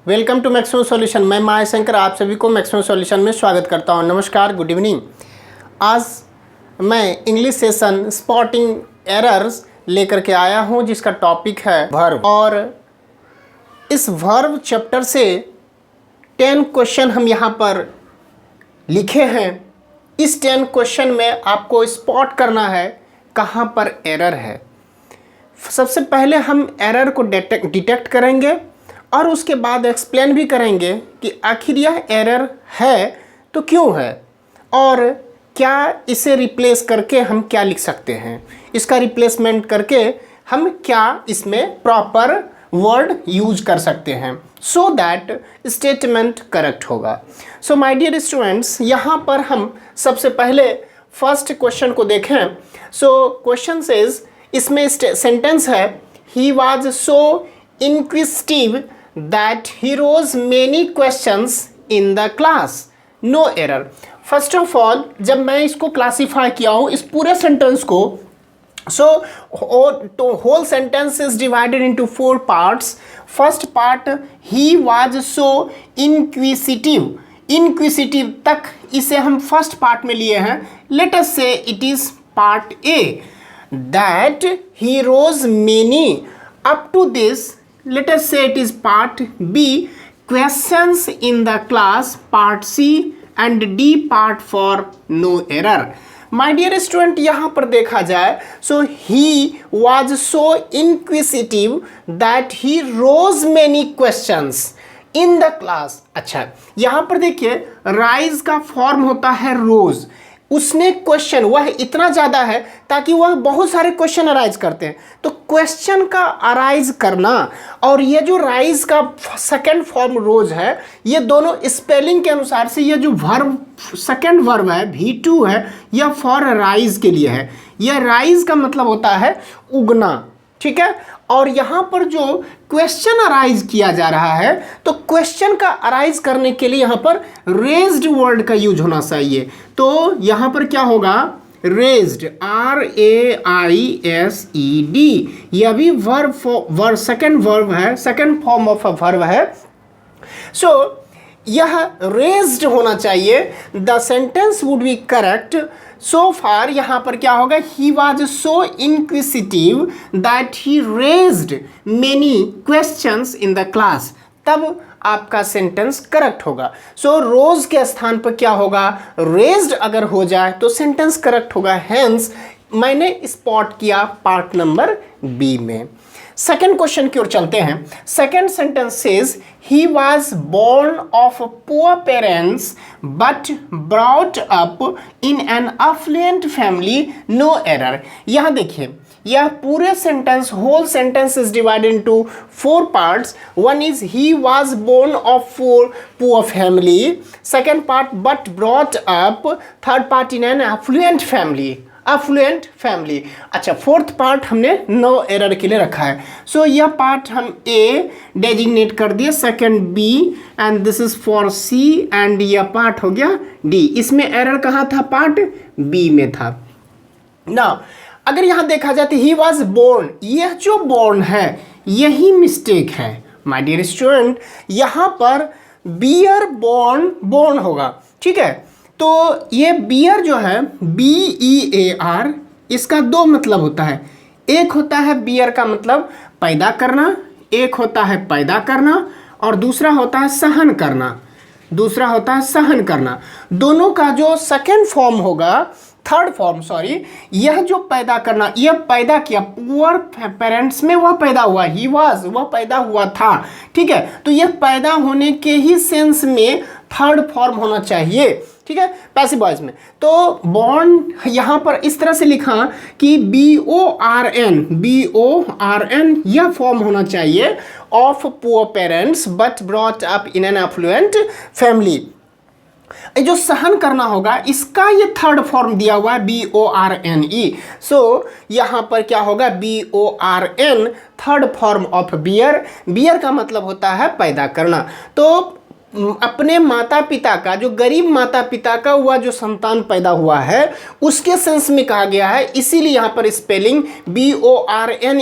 Welcome to maximum solution. मैं महाशंकर आप सभी को मैक्सिमम सॉल्यूशन में स्वागत करता हूं। नमस्कार, गुड इवनिंग। आज मैं इंग्लिश सेशन स्पॉटिंग एरर्स लेकर के आया हूं, जिसका टॉपिक है वर्ब। और इस वर्ब चैप्टर से 10 क्वेश्चन हम यहां पर लिखे हैं। इस 10 क्वेश्चन में आपको स्पॉट करना है कहां पर एरर है। सबसे पहले हम एरर को डिटेक्ट करेंगे और उसके बाद एक्सप्लेन भी करेंगे कि आखिर यह एरर है तो क्यों है और क्या इसे रिप्लेस करके हम क्या लिख सकते हैं, इसका रिप्लेसमेंट करके हम क्या इसमें प्रॉपर वर्ड यूज कर सकते हैं सो दैट स्टेटमेंट करेक्ट होगा। सो माय डियर स्टूडेंट्स, यहाँ पर हम सबसे पहले फर्स्ट क्वेश्चन को देखें। सो क्वेश्चन सेज, इसमें सेंटेंस है ही was so inquisitive that he rose many questions in the class. No error. First of all, जब मैं इसको क्लासीफाई किया हूँ इस पूरे सेंटेंस को, so whole sentence is divided into 4 parts. First part, he was so inquisitive. Inquisitive तक इसे हम फर्स्ट पार्ट में लिए हैं. Let us say it is part A. That he rose many. Up to this, let us say it is part B, questions in the class, part C, and D part for no error. My dear student, यहाँ पर देखा जाए, so he was so inquisitive that he rose many questions in the class. अच्छा, यहाँ पर देखिए rise का form होता है rose. उसने क्वेश्चन, वह इतना ज़्यादा है ताकि वह बहुत सारे क्वेश्चन अराइज करते हैं। तो क्वेश्चन का अराइज करना और ये जो राइज का सेकंड फॉर्म रोज है, ये दोनों स्पेलिंग के अनुसार से ये जो वर्ब सेकंड वर्ब है V2 है, यह फॉर राइज के लिए है। यह राइज का मतलब होता है उगना, ठीक है। और यहाँ पर जो क्वेश्चन अराइज किया जा रहा है, तो क्वेश्चन का अराइज करने के लिए यहाँ पर रेज्ड वर्ड का यूज होना चाहिए। तो यहाँ पर क्या होगा, रेज्ड, RAISED, यह भी वर्ब सेकंड वर्ब है, second form of a verb है। सो यह रेज्ड होना चाहिए। The sentence would be correct. So far यहाँ पर क्या होगा, he was so inquisitive that he raised many questions in the class, तब आपका सेंटेंस करेक्ट होगा। सो रोज के स्थान पर क्या होगा, रेज्ड अगर हो जाए तो सेंटेंस करेक्ट होगा। हेंस मैंने स्पॉट किया पार्ट नंबर बी में। सेकेंड क्वेश्चन की ओर चलते हैं। Second sentence says he was born of poor parents but brought up in an affluent family, no error. यहाँ देखिए, यह पूरे sentence, whole sentence is divided into 4 parts. One is he was born of poor family, second part but brought up, third part in an affluent family, affluent family. अच्छा, fourth part हमने no error के लिए रखा है। So यह part हम ए designate कर दिए, second B, and this is for C, and यह पार्ट हो गया डी। इसमें एरर कहाँ था, पार्ट बी में था ना। अगर यहाँ देखा जाए तो ही वॉज बोर्न, यह जो बोर्न है यही मिस्टेक है माय डियर स्टूडेंट। यहाँ पर बियर बोर्न होगा, ठीक है। तो ये बियर जो है BEAR, इसका 2 मतलब होता है। एक होता है बियर का मतलब पैदा करना, एक होता है पैदा करना, और दूसरा होता है सहन करना, दूसरा होता है सहन करना। दोनों का जो सेकेंड फॉर्म होगा, थर्ड फॉर्म सॉरी, यह जो पैदा करना, यह पैदा किया, पुअर पेरेंट्स में वह पैदा हुआ, ही वाज, वह पैदा हुआ था, ठीक है। तो यह पैदा होने के ही सेंस में थर्ड फॉर्म होना चाहिए, ठीक है, पैसिव वॉइस में। तो बॉर्न यहाँ पर इस तरह से लिखा कि BORN यह फॉर्म होना चाहिए of poor parents but brought up in an affluent family. जो सहन करना होगा, इसका ये थर्ड फॉर्म दिया हुआ है BORNE। सो यहाँ पर क्या होगा, BORN, third form of bear. Bear का मतलब होता है पैदा करना। तो अपने माता पिता का, जो गरीब माता पिता का हुआ जो संतान पैदा हुआ है उसके सेंस में कहा गया है, इसीलिए यहाँ पर स्पेलिंग BORNE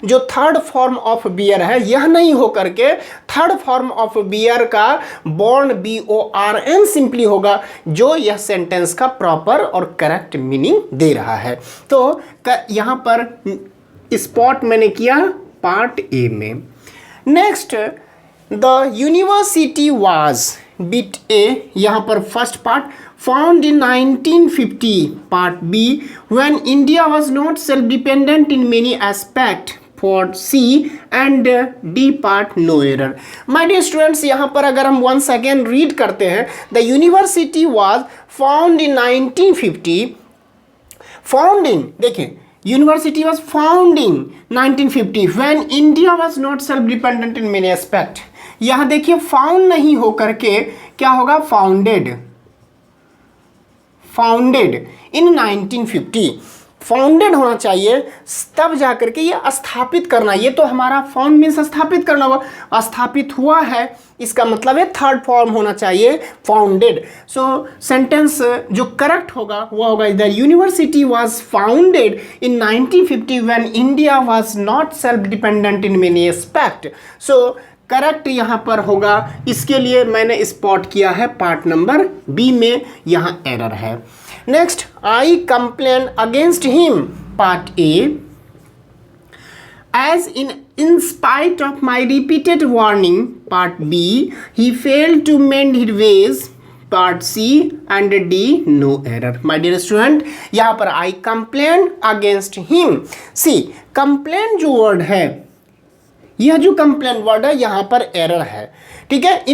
जो थर्ड फॉर्म ऑफ बियर है, यह नहीं हो करके थर्ड फॉर्म ऑफ बियर का बॉर्न BORN सिंपली होगा, जो यह सेंटेंस का प्रॉपर और करेक्ट मीनिंग दे रहा है। तो यहाँ पर स्पॉट मैंने किया पार्ट ए में। Next, the university was bit A, यहाँ पर first part, found in 1950, part B, when India was not self dependent in many aspect, for C and D part no error. My dear students, यहाँ पर अगर हम once again read करते हैं, the university was found in 1950, found in, देखिए university was found in 1950 when India was not self dependent in many aspect. यहाँ देखिए found नहीं हो करके क्या होगा, फाउंडेड, फाउंडेड इन 1950, फाउंडेड होना चाहिए, तब जाकर के ये स्थापित करना, ये तो हमारा फाउंड मीन्स स्थापित करना हुआ, स्थापित हुआ है, इसका मतलब है थर्ड फॉर्म होना चाहिए फाउंडेड। सो सेंटेंस जो करेक्ट होगा वह होगा, the university was founded in 1950 when India was not self dependent in many aspect. So correct यहाँ पर होगा, इसके लिए मैंने स्पॉट किया है पार्ट नंबर बी में, यहाँ एरर है। Next, I complain against him, part A, as in spite of my repeated warning, part B, he failed to mend his ways, part C and D no error। my dear student, यहाँ पर I complain against him, see complain जो word है, यह जो complain word है यहाँ पर error है, ठीक है।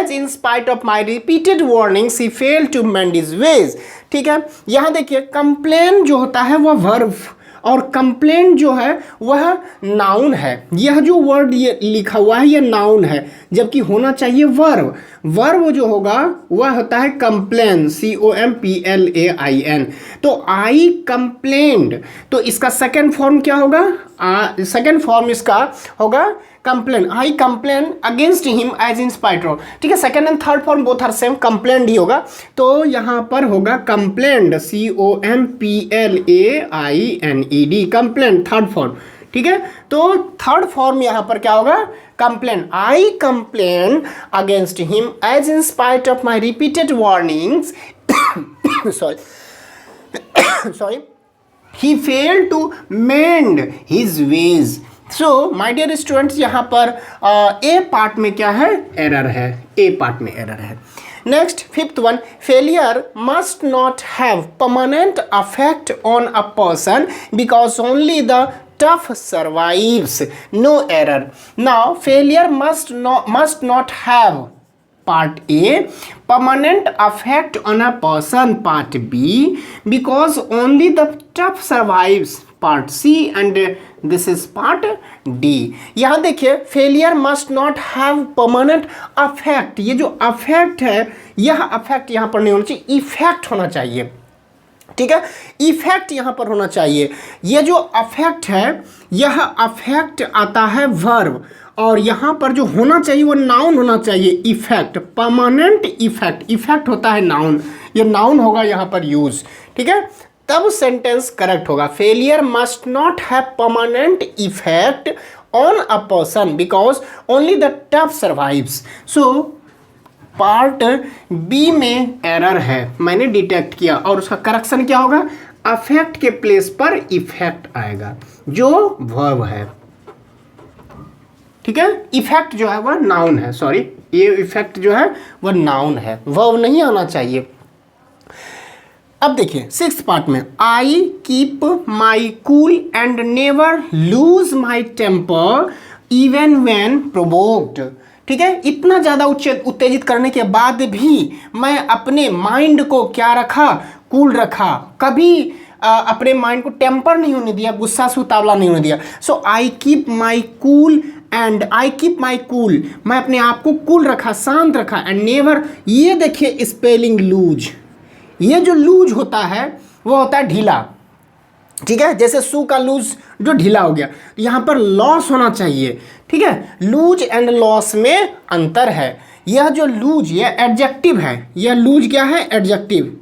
in spite of my repeated warnings he failed to mend his ways, ठीक है। यहाँ देखिए कंप्लेन जो होता है वह वर्ब और कंप्लेन जो है वह नाउन है। यह जो वर्ड ये लिखा हुआ है यह नाउन है, जबकि होना चाहिए वर्ब। वर्ब जो होगा वह होता है कंप्लेन, COMPLAIN। तो आई कंप्लेन्ड, तो इसका सेकेंड फॉर्म क्या होगा, सेकेंड फॉर्म इसका होगा complain, I complain against him as in spite of, ठीक है। Second and third form both are same, complained ही होगा, तो यहाँ पर होगा complained, COMPLAINED, complaint third form, ठीक है। तो थर्ड फॉर्म यहाँ पर क्या होगा, complain, I complain against him as in spite of my repeated warnings, sorry he failed to mend his ways। So my dear students, यहाँ पर ए पार्ट में क्या है, एरर है, ए पार्ट में एरर है। Next, fifth one, failure must not have permanent affect on a person because only the tough survives, no error. Now failure must not have, part A, permanent effect on a person, part B, because only the tough survives, part C, and this is part D। यहाँ देखिए failure must not have permanent affect, ये जो affect है यह affect यहाँ पर नहीं होना चाहिए, इफेक्ट होना चाहिए, ठीक है, इफेक्ट यहाँ पर होना चाहिए। ये जो अफेक्ट है यह अफेक्ट आता है वर्ब, और यहाँ पर जो होना चाहिए वो नाउन होना चाहिए, इफेक्ट, परमानेंट इफेक्ट, इफेक्ट होता है नाउन, ये नाउन होगा यहाँ पर यूज, ठीक है, तब सेंटेंस करेक्ट होगा। Failure must not have permanent effect on a person because only the tough survives. So part B में एरर है, मैंने डिटेक्ट किया, और उसका करेक्शन क्या होगा, अफेक्ट के प्लेस पर इफेक्ट आएगा जो वर्ब है, ठीक है। इफेक्ट जो है वह नाउन है, सॉरी, ये इफेक्ट जो है वह नाउन है, वर्ब नहीं आना चाहिए। अब देखिए सिक्स्थ पार्ट में, I keep my cool and never lose my temper even when provoked, ठीक है। इतना ज़्यादा उत्तेजित करने के बाद भी मैं अपने माइंड को क्या रखा, कूल रखा, कभी अपने माइंड को टेम्पर नहीं होने दिया, गुस्सा से उतावला नहीं होने दिया। So I keep my cool and I keep my cool, मैं अपने आप को कूल रखा, शांत रखा, एंड नेवर, ये देखिए स्पेलिंग लूज, ये जो लूज होता है वो होता है ढीला, ठीक है, जैसे शू का लूज जो ढीला हो गया, यहाँ पर लॉस होना चाहिए, ठीक है। लूज एंड लॉस में अंतर है, यह जो लूज ये एडजेक्टिव है, यह लूज क्या है? एडजेक्टिव।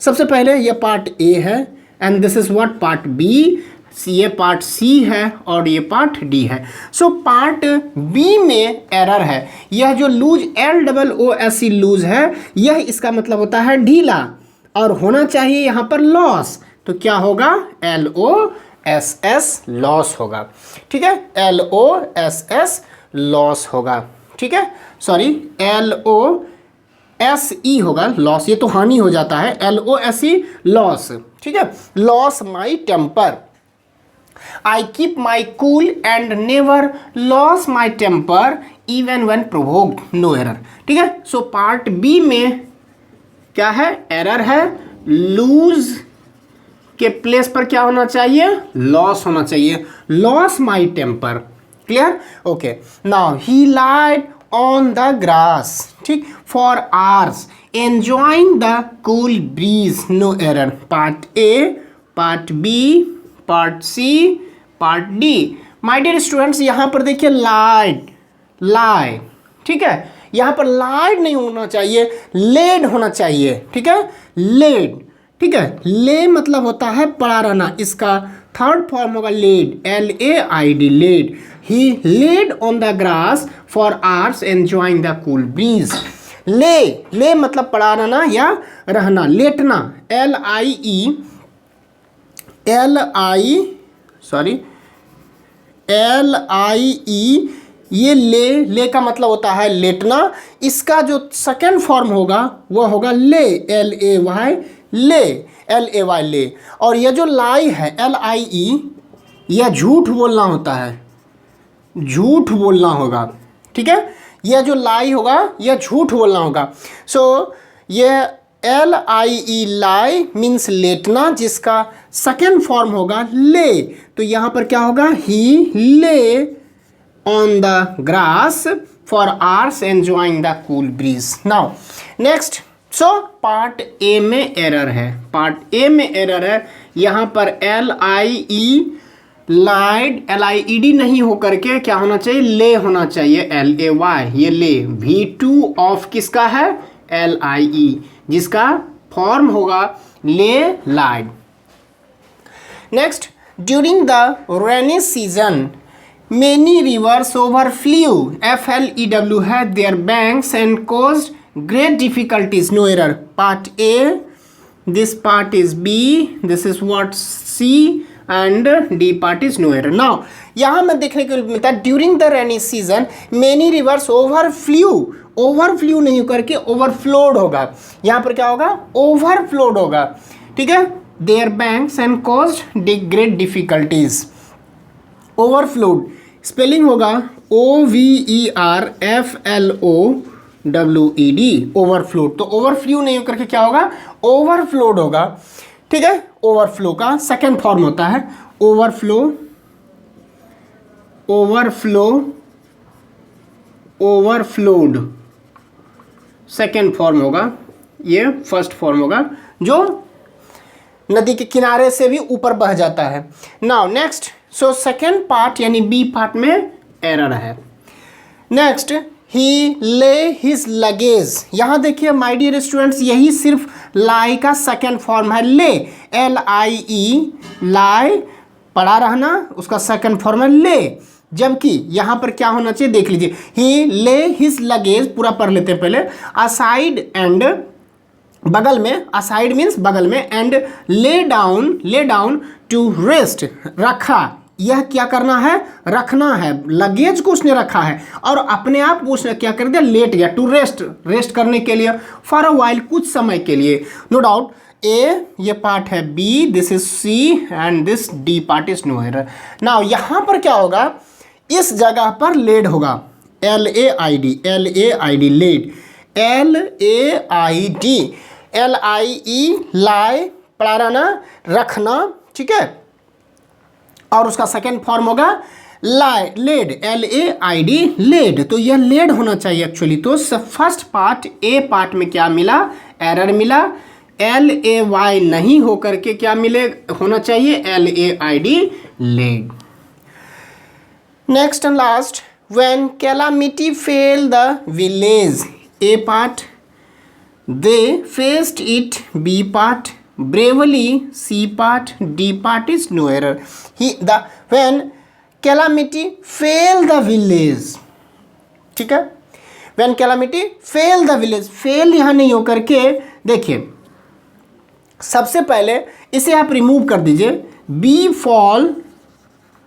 सबसे पहले यह पार्ट ए है and this is what part B, ये पार्ट सी है और ये पार्ट डी है। सो पार्ट बी में एरर है। यह जो लूज LOOS लूज है, यह इसका मतलब होता है ढीला और होना चाहिए यहाँ पर लॉस। तो क्या होगा? LOSS लॉस होगा। ठीक है, LOSS लॉस होगा। ठीक है, सॉरी LOSE होगा लॉस, ये तो हानि हो जाता है। LOSE loss. ठीक है, loss my temper. I keep my cool and never lose my temper even when provoked. No error. ठीक है, सो पार्ट बी में क्या है? एरर है। लूज के प्लेस पर क्या होना चाहिए? लॉस होना चाहिए। Lose my temper. Clear? Okay, now he lied on the grass, ठीक, for hours enjoying the cool breeze. No error. Part A, part B, part C, part D. My dear students, यहाँ पर देखिए लाइड, लाई, ठीक है, यहाँ पर लाइड नहीं होना चाहिए, लेड होना चाहिए। ठीक है, लेड। ठीक है, ले मतलब होता है पड़ा रहना, इसका थर्ड फॉर्म होगा laid, LAID, laid. He laid on the grass for hours enjoying the cool breeze. Lay मतलब पड़ा रहना या रहना, लेटना, LIE, ये ले का मतलब होता है लेटना। इसका जो सेकेंड फॉर्म होगा वो होगा ले, LAY, ले। और ये जो लाई है LIE, यह झूठ बोलना होता है, झूठ बोलना होगा। ठीक है, यह जो लाई होगा यह झूठ बोलना होगा। सो यह LIE लाई मीन्स लेटना, जिसका सेकेंड फॉर्म होगा ले। तो यहाँ पर क्या होगा? ही ले on the grass for hours enjoying the cool bridge. Now next, so part A में एरर है। पार्ट ए में एरर है, यहाँ पर LIE लाइड, LIED नहीं हो करके क्या होना चाहिए? ले होना चाहिए, LAY, ये ले। V2 ऑफ किसका है? LIE, जिसका फॉर्म होगा lay, lied. Next, during the rainy season many rivers overflew, FLEW है their banks and caused great difficulties. No error. Part A, this part is B, this is what C and D part is no error. Now यहाँ में देखने को मिलता है during the rainy season many rivers overflew नहीं करके overflowed होगा। यहाँ पर क्या होगा? ओवरफ्लोड होगा। ठीक है, their banks and caused great difficulties. Overflowed spelling होगा OVERFLOWED, ओवरफ्लोड। तो ओवरफ्लू नहीं करके क्या होगा? ओवरफ्लोड होगा। ठीक है, ओवरफ्लो का सेकेंड फॉर्म होता है ओवरफ्लोड सेकेंड फॉर्म होगा, ये फर्स्ट फॉर्म होगा, जो नदी के किनारे से भी ऊपर बह जाता है। Now next, so second part यानी बी पार्ट में एरर है। नेक्स्ट, ही ले हिज लगेज। यहाँ देखिए माय डियर स्टूडेंट्स, यही सिर्फ लाई का सेकेंड फॉर्म है, ले, LIE, लाई, पड़ा रहना, उसका सेकेंड फॉर्म है ले। जबकि यहाँ पर क्या होना चाहिए? देख लीजिए, ही ले हिज लगेज, पूरा पढ़ लेते हैं पहले, असाइड एंड बगल में, असाइड मीन्स बगल में, and lay down to rest, रखा। यह क्या करना है? रखना है। लगेज को उसने रखा है और अपने आप को उसने क्या कर दिया? लेट गया, टू रेस्ट करने के लिए, फॉर अ वाइल, कुछ समय के लिए। नो डाउट, ए ये पार्ट है B, this is C and this D part is no error. Now यहाँ पर क्या होगा? इस जगह पर लेड होगा, LAID, लेड, LAID, लाई, पड़ा रहना, रखना। ठीक है, और उसका सेकेंड फॉर्म होगा लेड, LAID, लेड। तो यह लेड होना चाहिए एक्चुअली। तो फर्स्ट पार्ट ए पार्ट में क्या मिला? एरर मिला। LAY नहीं होकर के क्या होना चाहिए? LAID, laid. Next and last, when calamity fell the village A part, they faced it. B part, bravely. C part, D part is no error. When calamity fail the village, ठीक है, when calamity fail the village, fail यहाँ नहीं हो करके देखिए, सबसे पहले इसे आप रिमूव कर दीजिए, बी फॉल,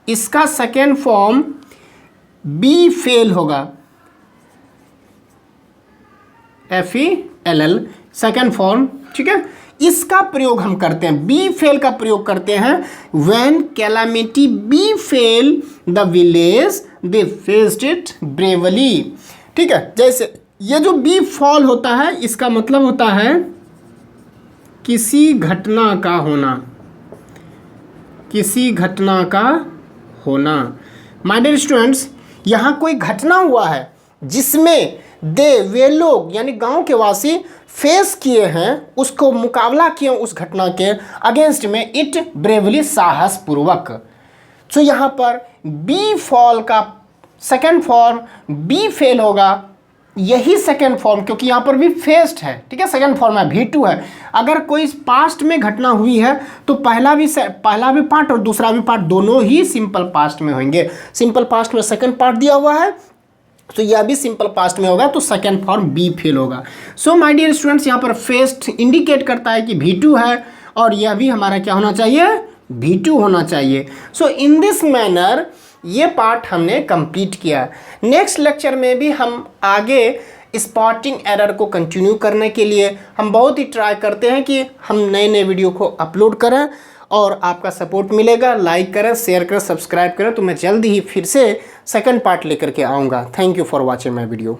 इसका सेकेंड फॉर्म बी फेल होगा, FELL सेकेंड फॉर्म, ठीक है। इसका प्रयोग हम करते हैं, बी फेल का प्रयोग करते हैं, when calamity B fell the village they faced it bravely, ठीक है। जैसे ये जो बी फॉल होता है इसका मतलब होता है किसी घटना का होना, किसी घटना का होना। माय डियर स्टूडेंट्स, यहाँ कोई घटना हुआ है जिसमें वे लोग यानी गांव के वासी फेस किए हैं, उसको मुकाबला किए उस घटना के अगेंस्ट में, इट ब्रेवली, साहस पूर्वक। तो यहाँ पर बी फॉल का सेकेंड फॉर्म बी फेल होगा, यही सेकेंड फॉर्म, क्योंकि यहाँ पर भी फेस्ड है, ठीक है, सेकेंड फॉर्म है, V2 है। अगर कोई पास्ट में घटना हुई है तो पहला भी पार्ट और दूसरा भी पार्ट दोनों ही सिंपल पास्ट में होंगे। सिंपल पास्ट में सेकेंड पार्ट दिया हुआ है तो यह भी सिंपल पास्ट में होगा, तो सेकेंड फॉर्म बी फेल होगा। सो माय डियर स्टूडेंट्स, यहाँ पर फेस्ड इंडिकेट करता है कि V2 है और यह भी हमारा क्या होना चाहिए, V2 होना चाहिए। सो इन दिस मैनर ये पार्ट हमने कंप्लीट किया। नेक्स्ट लेक्चर में भी हम आगे स्पॉटिंग एरर को कंटिन्यू करने के लिए हम बहुत ही ट्राई करते हैं कि हम नए नए वीडियो को अपलोड करें और आपका सपोर्ट मिलेगा। लाइक करें, शेयर करें, सब्सक्राइब करें, तो मैं जल्दी ही फिर से सेकंड पार्ट लेकर के आऊँगा। Thank you for watching my video.